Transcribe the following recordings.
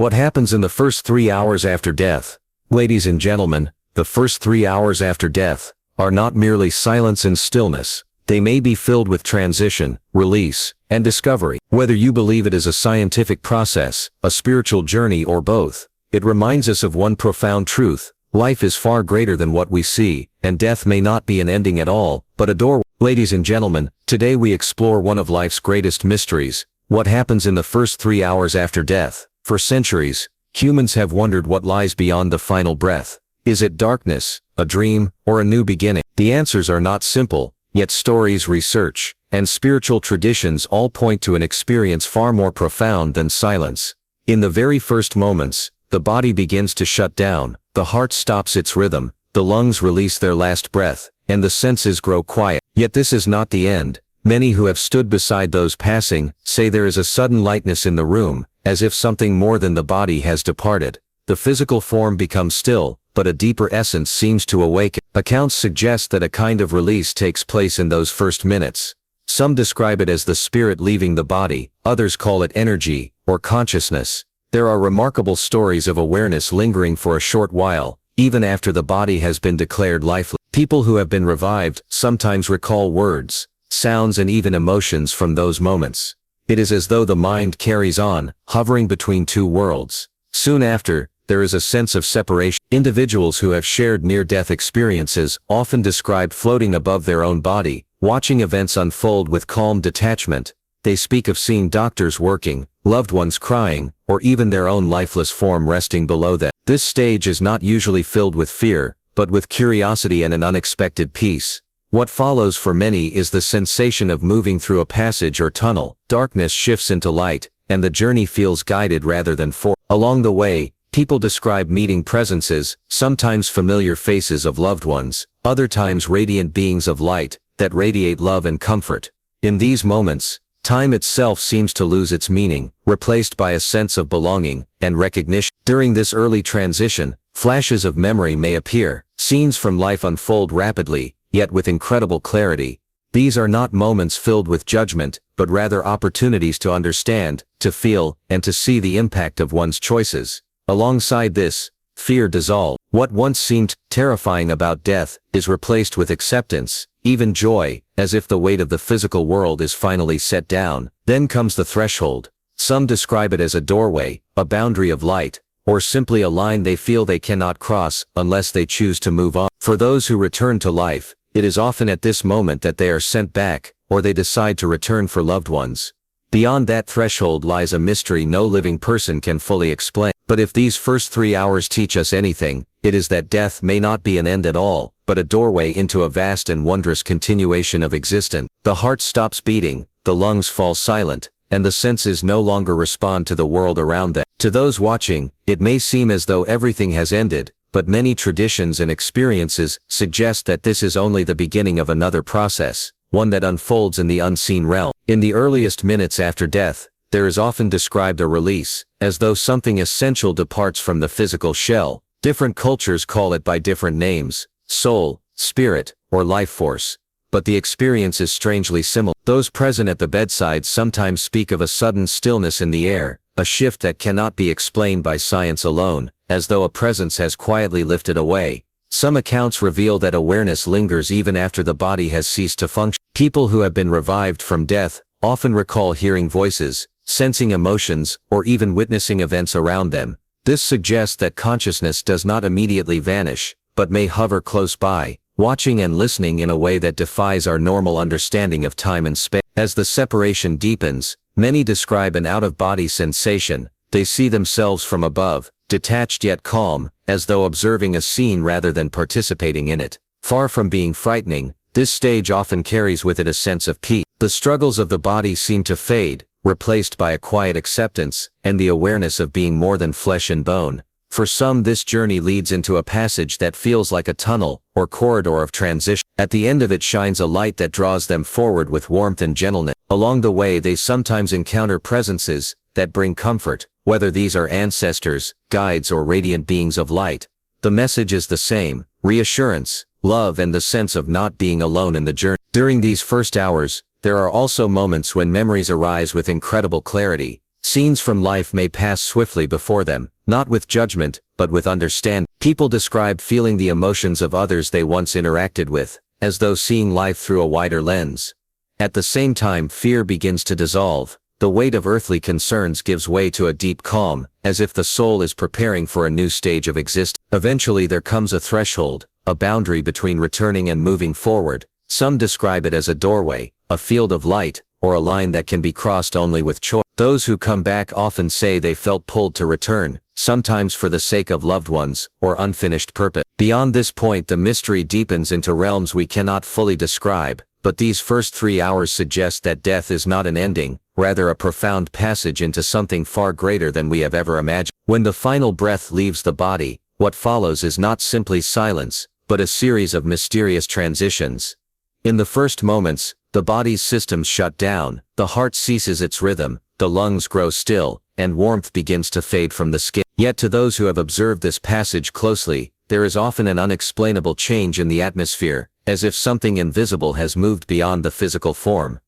What happens in the first 3 hours after death? Ladies and gentlemen, the first 3 hours after death are not merely silence and stillness. They may be filled with transition, release, and discovery. Whether you believe it is a scientific process, a spiritual journey, or both, it reminds us of one profound truth: life is far greater than what we see, and death may not be an ending at all, but a doorway. Ladies and gentlemen, today we explore one of life's greatest mysteries: what happens in the first 3 hours after death. For centuries, humans have wondered what lies beyond the final breath. Is it darkness, a dream, or a new beginning? The answers are not simple, yet stories, research, and spiritual traditions all point to an experience far more profound than silence. In the very first moments, the body begins to shut down, the heart stops its rhythm, the lungs release their last breath, and the senses grow quiet. Yet this is not the end. Many who have stood beside those passing say there is a sudden lightness in the room, as if something more than the body has departed. The physical form becomes still, but a deeper essence seems to awaken. Accounts suggest that a kind of release takes place in those first minutes. Some describe it as the spirit leaving the body, others call it energy, or consciousness. There are remarkable stories of awareness lingering for a short while, even after the body has been declared lifeless. People who have been revived sometimes recall words, sounds, and even emotions from those moments. It is as though the mind carries on, hovering between two worlds. Soon after, there is a sense of separation. Individuals who have shared near-death experiences often describe floating above their own body, watching events unfold with calm detachment. They speak of seeing doctors working, loved ones crying, or even their own lifeless form resting below them. This stage is not usually filled with fear, but with curiosity and an unexpected peace. What follows for many is the sensation of moving through a passage or tunnel. Darkness shifts into light, and the journey feels guided rather than forced. Along the way, people describe meeting presences, sometimes familiar faces of loved ones, other times radiant beings of light, that radiate love and comfort. In these moments, time itself seems to lose its meaning, replaced by a sense of belonging and recognition. During this early transition, flashes of memory may appear, scenes from life unfold rapidly, yet with incredible clarity. These are not moments filled with judgment, but rather opportunities to understand, to feel, and to see the impact of one's choices. Alongside this, fear dissolves. What once seemed terrifying about death is replaced with acceptance, even joy, as if the weight of the physical world is finally set down. Then comes the threshold. Some describe it as a doorway, a boundary of light, or simply a line they feel they cannot cross unless they choose to move on. For those who return to life, it is often at this moment that they are sent back, or they decide to return for loved ones. Beyond that threshold lies a mystery no living person can fully explain. But if these first 3 hours teach us anything, it is that death may not be an end at all, but a doorway into a vast and wondrous continuation of existence. The heart stops beating, the lungs fall silent, and the senses no longer respond to the world around them. To those watching, it may seem as though everything has ended, but many traditions and experiences suggest that this is only the beginning of another process, one that unfolds in the unseen realm. In the earliest minutes after death, there is often described a release, as though something essential departs from the physical shell. Different cultures call it by different names: soul, spirit, or life force. But the experience is strangely similar. Those present at the bedside sometimes speak of a sudden stillness in the air, a shift that cannot be explained by science alone, as though a presence has quietly lifted away. Some accounts reveal that awareness lingers even after the body has ceased to function. People who have been revived from death often recall hearing voices, sensing emotions, or even witnessing events around them. This suggests that consciousness does not immediately vanish, but may hover close by, watching and listening in a way that defies our normal understanding of time and space. As the separation deepens, many describe an out-of-body sensation. They see themselves from above, detached yet calm, as though observing a scene rather than participating in it. Far from being frightening, this stage often carries with it a sense of peace. The struggles of the body seem to fade, replaced by a quiet acceptance, and the awareness of being more than flesh and bone. For some, this journey leads into a passage that feels like a tunnel, or corridor of transition. At the end of it shines a light that draws them forward with warmth and gentleness. Along the way they sometimes encounter presences that bring comfort, whether these are ancestors, guides, or radiant beings of light. The message is the same: reassurance, love, and the sense of not being alone in the journey. During these first hours, there are also moments when memories arise with incredible clarity. Scenes from life may pass swiftly before them, not with judgment, but with understanding. People describe feeling the emotions of others they once interacted with, as though seeing life through a wider lens. At the same time, fear begins to dissolve. The weight of earthly concerns gives way to a deep calm, as if the soul is preparing for a new stage of existence. Eventually there comes a threshold, a boundary between returning and moving forward. Some describe it as a doorway, a field of light, or a line that can be crossed only with choice. Those who come back often say they felt pulled to return, sometimes for the sake of loved ones, or unfinished purpose. Beyond this point the mystery deepens into realms we cannot fully describe, but these first 3 hours suggest that death is not an ending, rather a profound passage into something far greater than we have ever imagined. When the final breath leaves the body, what follows is not simply silence, but a series of mysterious transitions. In the first moments, the body's systems shut down, the heart ceases its rhythm, the lungs grow still, and warmth begins to fade from the skin. Yet to those who have observed this passage closely, there is often an unexplainable change in the atmosphere, as if something invisible has moved beyond the physical form.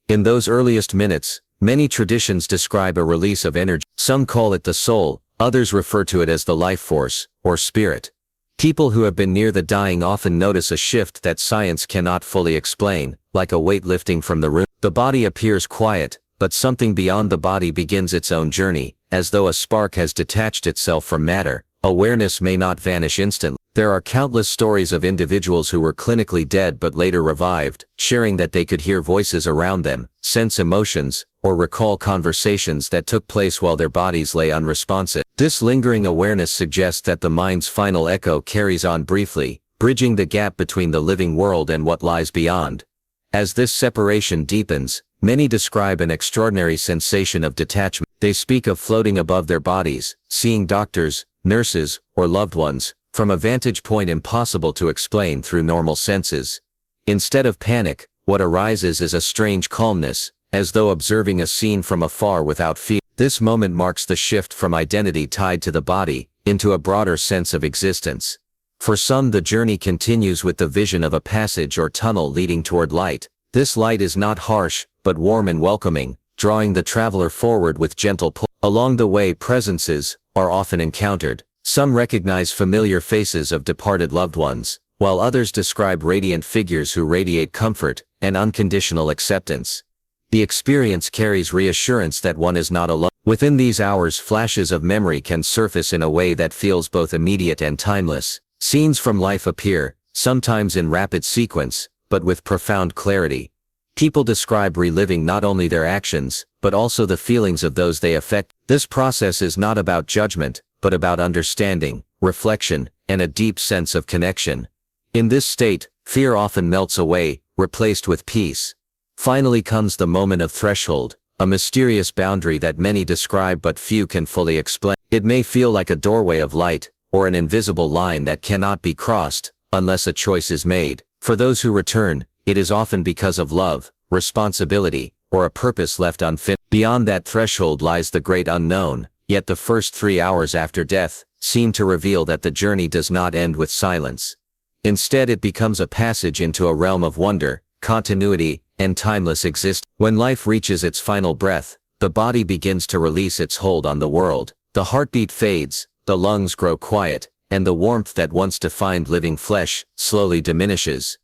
In those earliest minutes, many traditions describe a release of energy. Some call it the soul, others refer to it as the life force, or spirit. People who have been near the dying often notice a shift that science cannot fully explain, like a weight lifting from the room. The body appears quiet, but something beyond the body begins its own journey, as though a spark has detached itself from matter. Awareness may not vanish instantly. There are countless stories of individuals who were clinically dead but later revived, sharing that they could hear voices around them, sense emotions, or recall conversations that took place while their bodies lay unresponsive. This lingering awareness suggests that the mind's final echo carries on briefly, bridging the gap between the living world and what lies beyond. As this separation deepens, many describe an extraordinary sensation of detachment. They speak of floating above their bodies, seeing doctors, nurses, or loved ones, from a vantage point impossible to explain through normal senses. Instead of panic, what arises is a strange calmness, as though observing a scene from afar without fear. This moment marks the shift from identity tied to the body, into a broader sense of existence. For some the journey continues with the vision of a passage or tunnel leading toward light. This light is not harsh, but warm and welcoming, drawing the traveler forward with gentle pull. Along the way presences are often encountered. Some recognize familiar faces of departed loved ones, while others describe radiant figures who radiate comfort and unconditional acceptance. The experience carries reassurance that one is not alone. Within these hours flashes of memory can surface in a way that feels both immediate and timeless. Scenes from life appear, sometimes in rapid sequence, but with profound clarity. People describe reliving not only their actions, but also the feelings of those they affect. This process is not about judgment, but about understanding, reflection, and a deep sense of connection. In this state, fear often melts away, replaced with peace. Finally comes the moment of threshold, a mysterious boundary that many describe but few can fully explain. It may feel like a doorway of light, or an invisible line that cannot be crossed, unless a choice is made. For those who return, it is often because of love, responsibility, or a purpose left unfinished. Beyond that threshold lies the great unknown, yet the first 3 hours after death seem to reveal that the journey does not end with silence. Instead it becomes a passage into a realm of wonder, continuity, and timeless existence. When life reaches its final breath, the body begins to release its hold on the world. The heartbeat fades, the lungs grow quiet, and the warmth that once defined living flesh slowly diminishes.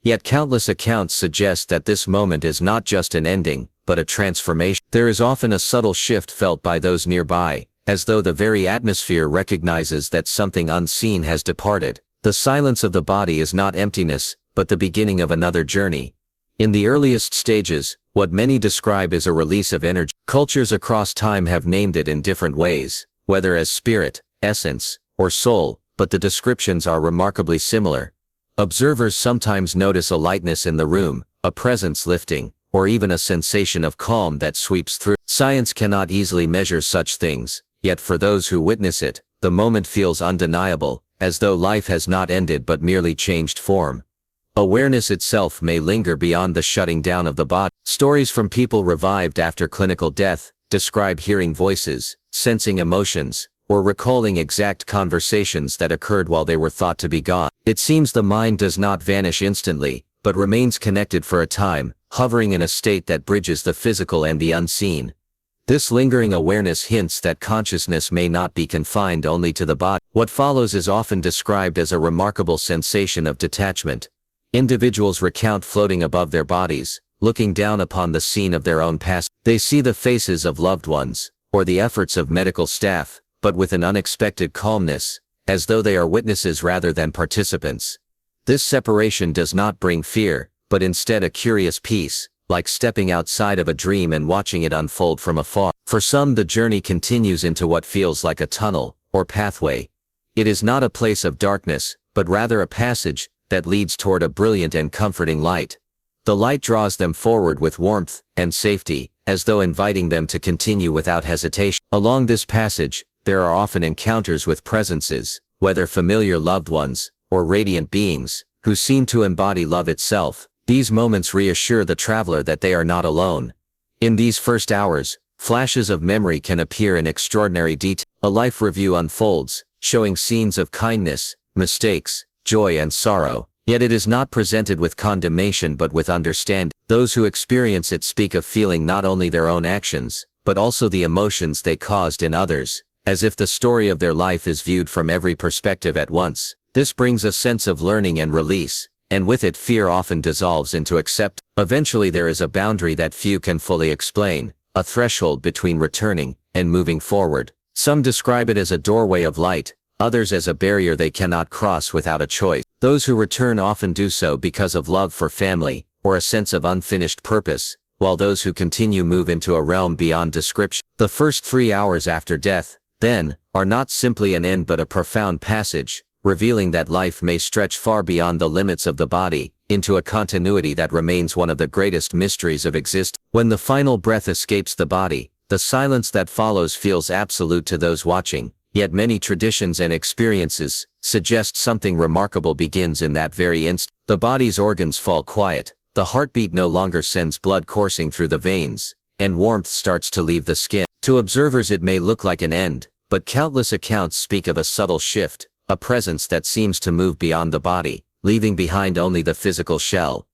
Yet countless accounts suggest that this moment is not just an ending, but a transformation. There is often a subtle shift felt by those nearby, as though the very atmosphere recognizes that something unseen has departed. The silence of the body is not emptiness, but the beginning of another journey. In the earliest stages, what many describe as a release of energy. Cultures across time have named it in different ways, whether as spirit, essence, or soul, but the descriptions are remarkably similar. Observers sometimes notice a lightness in the room, a presence lifting, or even a sensation of calm that sweeps through. Science cannot easily measure such things, yet for those who witness it, the moment feels undeniable, as though life has not ended but merely changed form. Awareness itself may linger beyond the shutting down of the body. Stories from people revived after clinical death describe hearing voices, sensing emotions, or recalling exact conversations that occurred while they were thought to be gone. It seems the mind does not vanish instantly, but remains connected for a time, hovering in a state that bridges the physical and the unseen. This lingering awareness hints that consciousness may not be confined only to the body. What follows is often described as a remarkable sensation of detachment. Individuals recount floating above their bodies, looking down upon the scene of their own past. They see the faces of loved ones, or the efforts of medical staff, but with an unexpected calmness, as though they are witnesses rather than participants. This separation does not bring fear, but instead a curious peace, like stepping outside of a dream and watching it unfold from afar. For some, the journey continues into what feels like a tunnel, or pathway. It is not a place of darkness, but rather a passage that leads toward a brilliant and comforting light. The light draws them forward with warmth and safety, as though inviting them to continue without hesitation. Along this passage, there are often encounters with presences, whether familiar loved ones, or radiant beings, who seem to embody love itself. These moments reassure the traveler that they are not alone. In these first hours, flashes of memory can appear in extraordinary detail. A life review unfolds, showing scenes of kindness, mistakes, joy and sorrow, yet it is not presented with condemnation but with understanding. Those who experience it speak of feeling not only their own actions, but also the emotions they caused in others, as if the story of their life is viewed from every perspective at once. This brings a sense of learning and release, and with it fear often dissolves into acceptance. Eventually there is a boundary that few can fully explain, a threshold between returning and moving forward. Some describe it as a doorway of light, others as a barrier they cannot cross without a choice. Those who return often do so because of love for family, or a sense of unfinished purpose, while those who continue move into a realm beyond description. The first 3 hours after death, then, are not simply an end but a profound passage, revealing that life may stretch far beyond the limits of the body, into a continuity that remains one of the greatest mysteries of existence. When the final breath escapes the body, the silence that follows feels absolute to those watching, yet many traditions and experiences suggest something remarkable begins in that very instant. The body's organs fall quiet, the heartbeat no longer sends blood coursing through the veins, and warmth starts to leave the skin. To observers it may look like an end, but countless accounts speak of a subtle shift, a presence that seems to move beyond the body, leaving behind only the physical shell.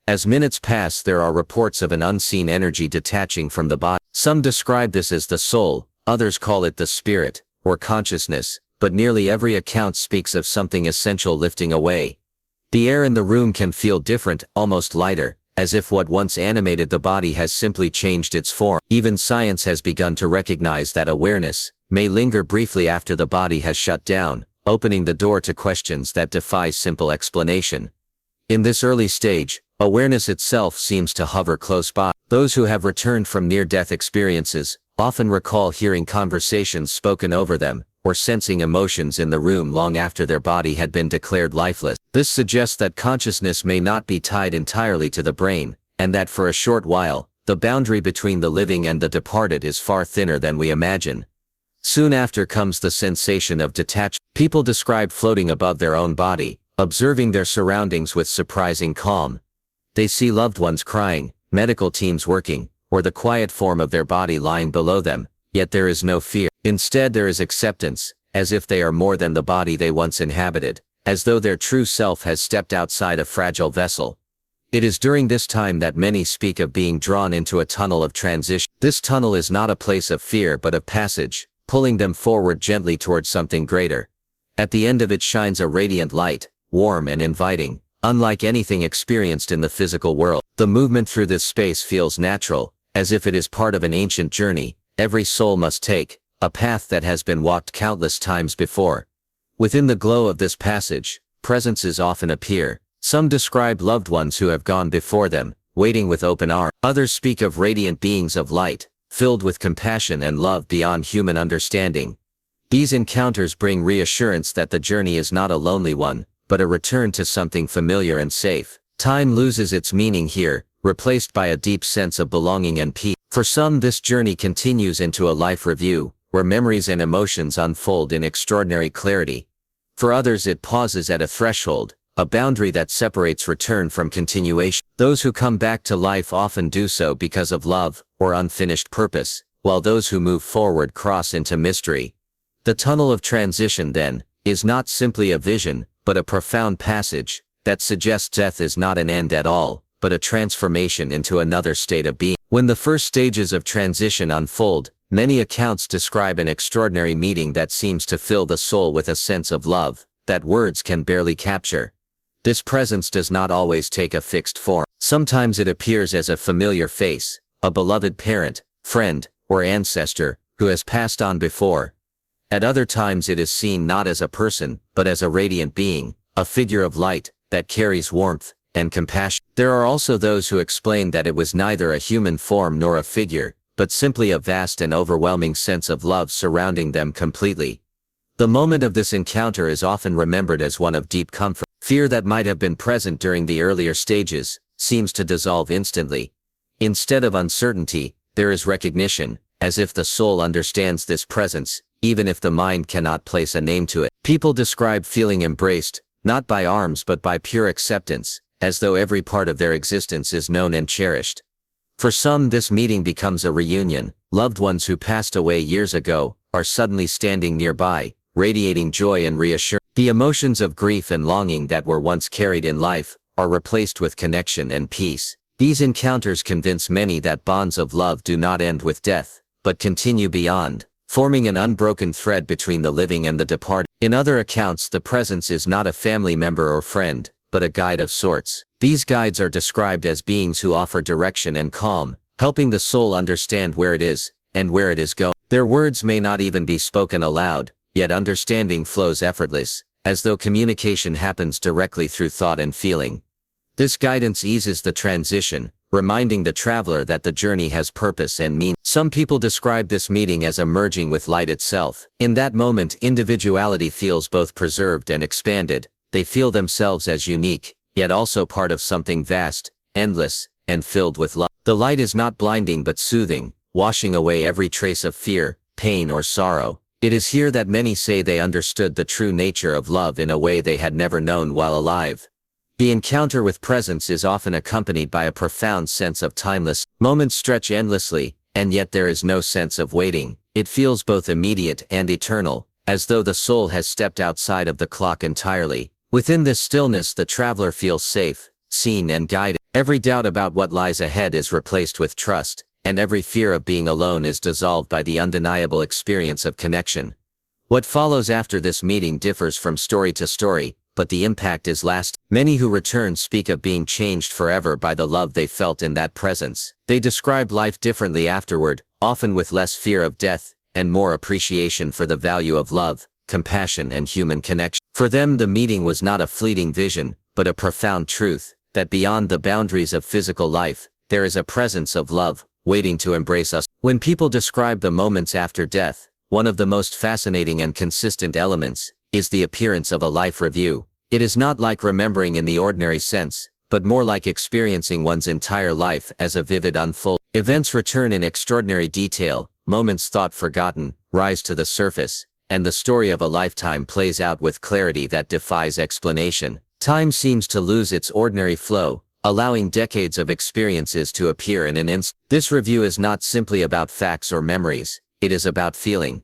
As minutes pass, there are reports of an unseen energy detaching from the body. Some describe this as the soul, others call it the spirit, or consciousness, but nearly every account speaks of something essential lifting away. The air in the room can feel different, almost lighter, as if what once animated the body has simply changed its form. Even science has begun to recognize that awareness may linger briefly after the body has shut down, opening the door to questions that defy simple explanation. In this early stage, awareness itself seems to hover close by. Those who have returned from near-death experiences often recall hearing conversations spoken over them, or sensing emotions in the room long after their body had been declared lifeless. This suggests that consciousness may not be tied entirely to the brain, and that for a short while, the boundary between the living and the departed is far thinner than we imagine. Soon after comes the sensation of detachment. People describe floating above their own body, observing their surroundings with surprising calm. They see loved ones crying, medical teams working, or the quiet form of their body lying below them, yet there is no fear. Instead there is acceptance, as if they are more than the body they once inhabited, as though their true self has stepped outside a fragile vessel. It is during this time that many speak of being drawn into a tunnel of transition. This tunnel is not a place of fear but of passage, pulling them forward gently towards something greater. At the end of it shines a radiant light, warm and inviting, unlike anything experienced in the physical world. The movement through this space feels natural, as if it is part of an ancient journey every soul must take, a path that has been walked countless times before. Within the glow of this passage, presences often appear. Some describe loved ones who have gone before them, waiting with open arms. Others speak of radiant beings of light, filled with compassion and love beyond human understanding. These encounters bring reassurance that the journey is not a lonely one, but a return to something familiar and safe. Time loses its meaning here, replaced by a deep sense of belonging and peace. For some, this journey continues into a life review, where memories and emotions unfold in extraordinary clarity. For others it pauses at a threshold, a boundary that separates return from continuation. Those who come back to life often do so because of love, or unfinished purpose, while those who move forward cross into mystery. The tunnel of transition, then, is not simply a vision, but a profound passage that suggests death is not an end at all, but but a transformation into another state of being. When the first stages of transition unfold, many accounts describe an extraordinary meeting that seems to fill the soul with a sense of love that words can barely capture. This presence does not always take a fixed form. Sometimes it appears as a familiar face, a beloved parent, friend, or ancestor who has passed on before. At other times it is seen not as a person, but as a radiant being, a figure of light that carries warmth and compassion. There are also those who explain that it was neither a human form nor a figure, but simply a vast and overwhelming sense of love surrounding them completely. The moment of this encounter is often remembered as one of deep comfort. Fear that might have been present during the earlier stages seems to dissolve instantly. Instead of uncertainty, there is recognition, as if the soul understands this presence, even if the mind cannot place a name to it. People describe feeling embraced, not by arms but by pure acceptance, as though every part of their existence is known and cherished. For some, this meeting becomes a reunion. Loved ones who passed away years ago are suddenly standing nearby, radiating joy and reassurance. The emotions of grief and longing that were once carried in life are replaced with connection and peace. These encounters convince many that bonds of love do not end with death, but continue beyond, forming an unbroken thread between the living and the departed. In other accounts, the presence is not a family member or friend, but a guide of sorts. These guides are described as beings who offer direction and calm, helping the soul understand where it is and where it is going. Their words may not even be spoken aloud, yet understanding flows effortless, as though communication happens directly through thought and feeling. This guidance eases the transition, reminding the traveler that the journey has purpose and meaning. Some people describe this meeting as a merging with light itself. In that moment, individuality feels both preserved and expanded. They feel themselves as unique, yet also part of something vast, endless, and filled with love. The light is not blinding but soothing, washing away every trace of fear, pain, or sorrow. It is here that many say they understood the true nature of love in a way they had never known while alive. The encounter with presence is often accompanied by a profound sense of timeless. Moments stretch endlessly, and yet there is no sense of waiting. It feels both immediate and eternal, as though the soul has stepped outside of the clock entirely. Within this stillness, the traveler feels safe, seen, and guided. Every doubt about what lies ahead is replaced with trust, and every fear of being alone is dissolved by the undeniable experience of connection. What follows after this meeting differs from story to story, but the impact is lasting. Many who return speak of being changed forever by the love they felt in that presence. They describe life differently afterward, often with less fear of death, and more appreciation for the value of love, compassion, and human connection. For them, the meeting was not a fleeting vision, but a profound truth, that beyond the boundaries of physical life, there is a presence of love, waiting to embrace us. When people describe the moments after death, one of the most fascinating and consistent elements is the appearance of a life review. It is not like remembering in the ordinary sense, but more like experiencing one's entire life as a vivid unfold. Events return in extraordinary detail, moments thought forgotten rise to the surface, and the story of a lifetime plays out with clarity that defies explanation. Time seems to lose its ordinary flow, allowing decades of experiences to appear in an instant. This review is not simply about facts or memories, it is about feeling.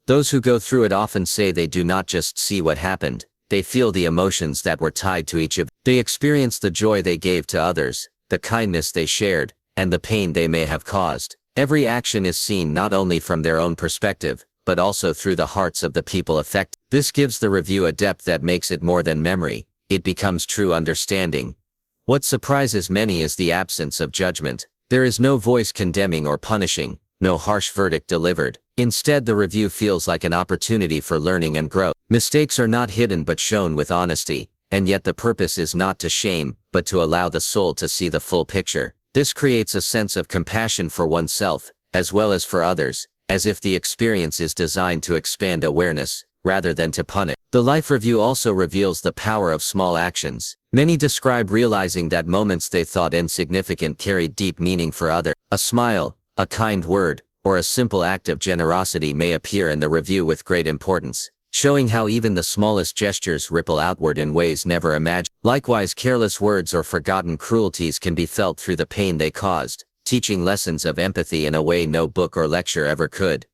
Those who go through it often say they do not just see what happened, they feel the emotions that were tied to each of them. They experience the joy they gave to others, the kindness they shared, and the pain they may have caused. Every action is seen not only from their own perspective, but also through the hearts of the people affected. This gives the review a depth that makes it more than memory, it becomes true understanding. What surprises many is the absence of judgment. There is no voice condemning or punishing, no harsh verdict delivered. Instead, the review feels like an opportunity for learning and growth. Mistakes are not hidden but shown with honesty, and yet the purpose is not to shame, but to allow the soul to see the full picture. This creates a sense of compassion for oneself, as well as for others, as if the experience is designed to expand awareness, rather than to punish. The life review also reveals the power of small actions. Many describe realizing that moments they thought insignificant carried deep meaning for others. A smile, a kind word, or a simple act of generosity may appear in the review with great importance, showing how even the smallest gestures ripple outward in ways never imagined. Likewise, careless words or forgotten cruelties can be felt through the pain they caused, teaching lessons of empathy in a way no book or lecture ever could.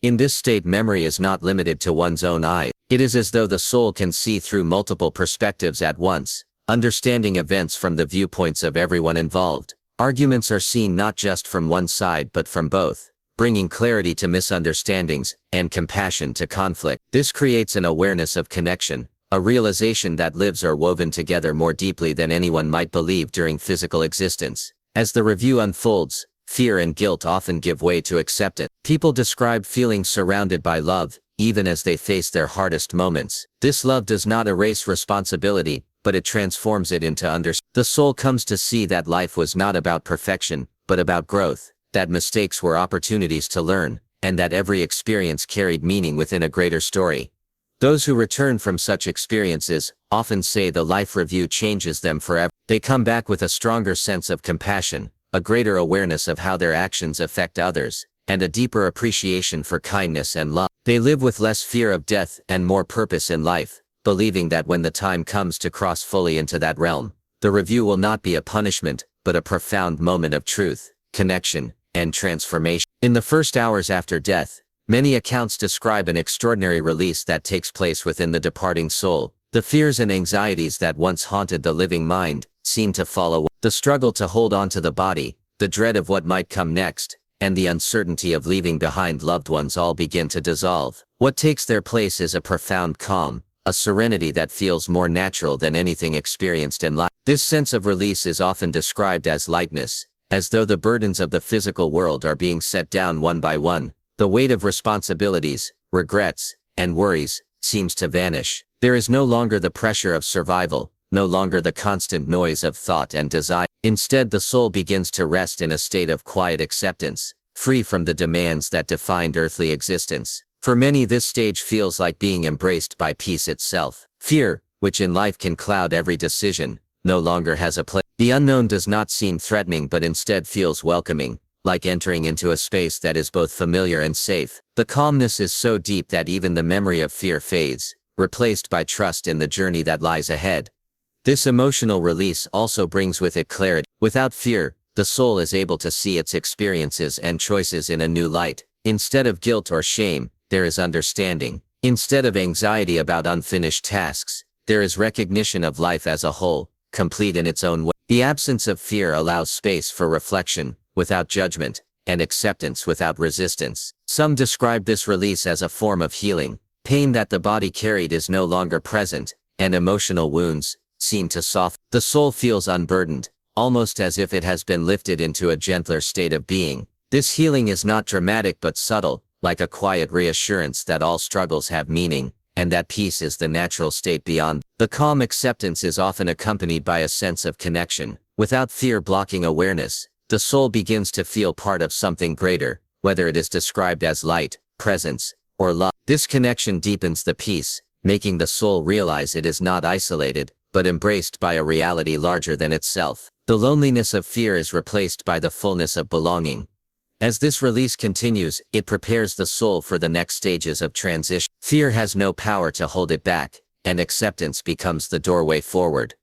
In this state, memory is not limited to one's own eye. It is as though the soul can see through multiple perspectives at once, understanding events from the viewpoints of everyone involved. Arguments are seen not just from one side but from both, bringing clarity to misunderstandings and compassion to conflict. This creates an awareness of connection, a realization that lives are woven together more deeply than anyone might believe during physical existence. As the review unfolds, fear and guilt often give way to acceptance. People describe feeling surrounded by love, even as they face their hardest moments. This love does not erase responsibility, but it transforms it into understanding. The soul comes to see that life was not about perfection, but about growth, that mistakes were opportunities to learn, and that every experience carried meaning within a greater story. Those who return from such experiences often say the life review changes them forever. They come back with a stronger sense of compassion, a greater awareness of how their actions affect others, and a deeper appreciation for kindness and love. They live with less fear of death and more purpose in life, believing that when the time comes to cross fully into that realm, the review will not be a punishment, but a profound moment of truth, connection, and transformation. In the first hours after death, many accounts describe an extraordinary release that takes place within the departing soul. The fears and anxieties that once haunted the living mind seem to fall away. The struggle to hold on to the body, the dread of what might come next, and the uncertainty of leaving behind loved ones all begin to dissolve. What takes their place is a profound calm, a serenity that feels more natural than anything experienced in life. This sense of release is often described as lightness, as though the burdens of the physical world are being set down one by one. The weight of responsibilities, regrets, and worries seems to vanish. There is no longer the pressure of survival, no longer the constant noise of thought and desire. Instead, the soul begins to rest in a state of quiet acceptance, free from the demands that defined earthly existence. For many, this stage feels like being embraced by peace itself. Fear, which in life can cloud every decision, no longer has a place. The unknown does not seem threatening but instead feels welcoming, like entering into a space that is both familiar and safe. The calmness is so deep that even the memory of fear fades, replaced by trust in the journey that lies ahead. This emotional release also brings with it clarity. Without fear, the soul is able to see its experiences and choices in a new light. Instead of guilt or shame, there is understanding. Instead of anxiety about unfinished tasks, there is recognition of life as a whole, complete in its own way. The absence of fear allows space for reflection, without judgment, and acceptance without resistance. Some describe this release as a form of healing. Pain that the body carried is no longer present, and emotional wounds seem to soften. The soul feels unburdened, almost as if it has been lifted into a gentler state of being. This healing is not dramatic but subtle, like a quiet reassurance that all struggles have meaning, and that peace is the natural state beyond. The calm acceptance is often accompanied by a sense of connection. Without fear blocking awareness, the soul begins to feel part of something greater, whether it is described as light, presence, or love. This connection deepens the peace, making the soul realize it is not isolated, but embraced by a reality larger than itself. The loneliness of fear is replaced by the fullness of belonging. As this release continues, it prepares the soul for the next stages of transition. Fear has no power to hold it back, and acceptance becomes the doorway forward.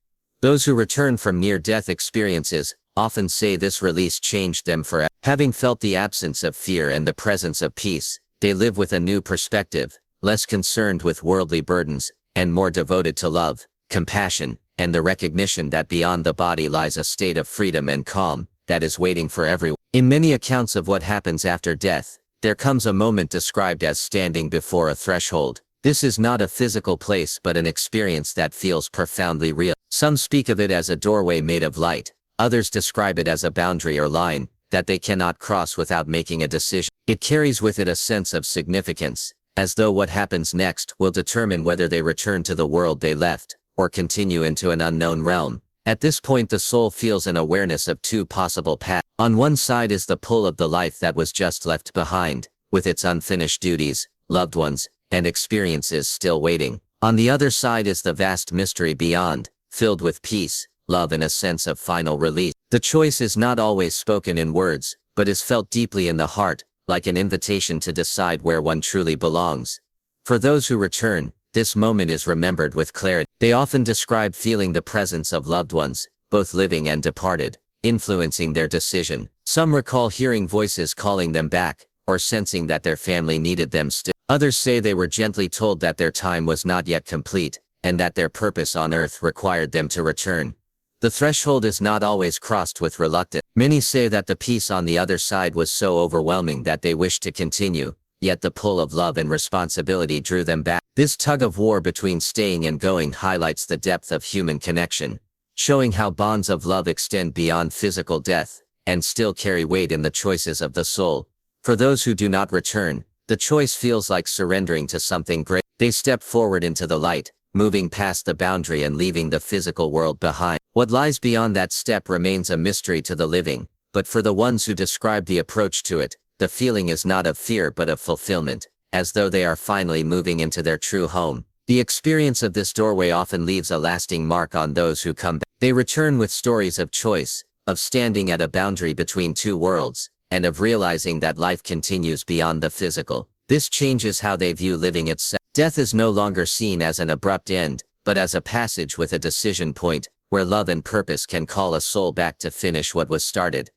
Those who return from near-death experiences often say this release changed them forever. Having felt the absence of fear and the presence of peace, they live with a new perspective, less concerned with worldly burdens, and more devoted to love, compassion, and the recognition that beyond the body lies a state of freedom and calm that is waiting for everyone. In many accounts of what happens after death, there comes a moment described as standing before a threshold. This is not a physical place but an experience that feels profoundly real. Some speak of it as a doorway made of light, others describe it as a boundary or line that they cannot cross without making a decision. It carries with it a sense of significance, as though what happens next will determine whether they return to the world they left, or continue into an unknown realm. At this point, the soul feels an awareness of two possible paths. On one side is the pull of the life that was just left behind, with its unfinished duties, loved ones, and experiences still waiting. On the other side is the vast mystery beyond, filled with peace, love, and a sense of final release. The choice is not always spoken in words, but is felt deeply in the heart, like an invitation to decide where one truly belongs. For those who return, this moment is remembered with clarity. They often describe feeling the presence of loved ones, both living and departed, influencing their decision. Some recall hearing voices calling them back, or sensing that their family needed them still. Others say they were gently told that their time was not yet complete, and that their purpose on earth required them to return. The threshold is not always crossed with reluctance. Many say that the peace on the other side was so overwhelming that they wished to continue, yet the pull of love and responsibility drew them back. This tug of war between staying and going highlights the depth of human connection, showing how bonds of love extend beyond physical death, and still carry weight in the choices of the soul. For those who do not return, the choice feels like surrendering to something great. They step forward into the light, moving past the boundary and leaving the physical world behind. What lies beyond that step remains a mystery to the living, but for the ones who describe the approach to it, the feeling is not of fear but of fulfillment, as though they are finally moving into their true home. The experience of this doorway often leaves a lasting mark on those who come back. They return with stories of choice, of standing at a boundary between two worlds, and of realizing that life continues beyond the physical. This changes how they view living itself. Death is no longer seen as an abrupt end, but as a passage with a decision point, where love and purpose can call a soul back to finish what was started.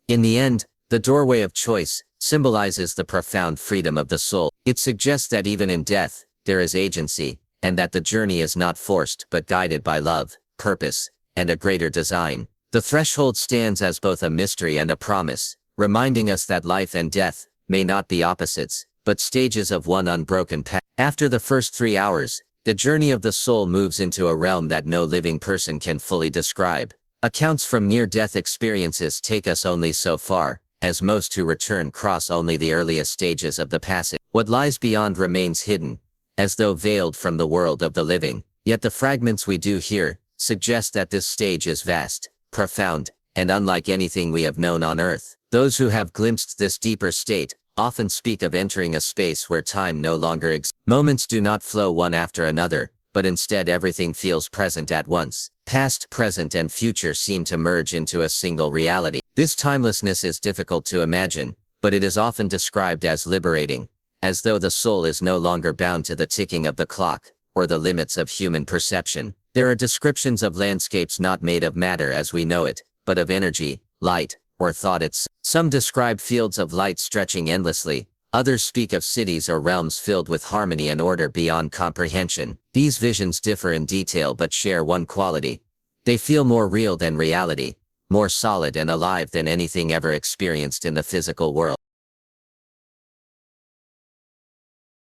In the end, the doorway of choice symbolizes the profound freedom of the soul. It suggests that even in death, there is agency, and that the journey is not forced but guided by love, purpose, and a greater design. The threshold stands as both a mystery and a promise, reminding us that life and death may not be opposites, but stages of one unbroken path. After the first 3 hours, the journey of the soul moves into a realm that no living person can fully describe. Accounts from near-death experiences take us only so far, as most who return cross only the earliest stages of the passage. What lies beyond remains hidden, as though veiled from the world of the living. Yet the fragments we do hear suggest that this stage is vast, profound, and unlike anything we have known on earth. Those who have glimpsed this deeper state often speak of entering a space where time no longer exists. Moments do not flow one after another, but instead everything feels present at once. Past, present, and future seem to merge into a single reality. This timelessness is difficult to imagine, but it is often described as liberating, as though the soul is no longer bound to the ticking of the clock, or the limits of human perception. There are descriptions of landscapes not made of matter as we know it, but of energy, light, or thought itself. Some describe fields of light stretching endlessly, others speak of cities or realms filled with harmony and order beyond comprehension. These visions differ in detail but share one quality. They feel more real than reality, more solid and alive than anything ever experienced in the physical world.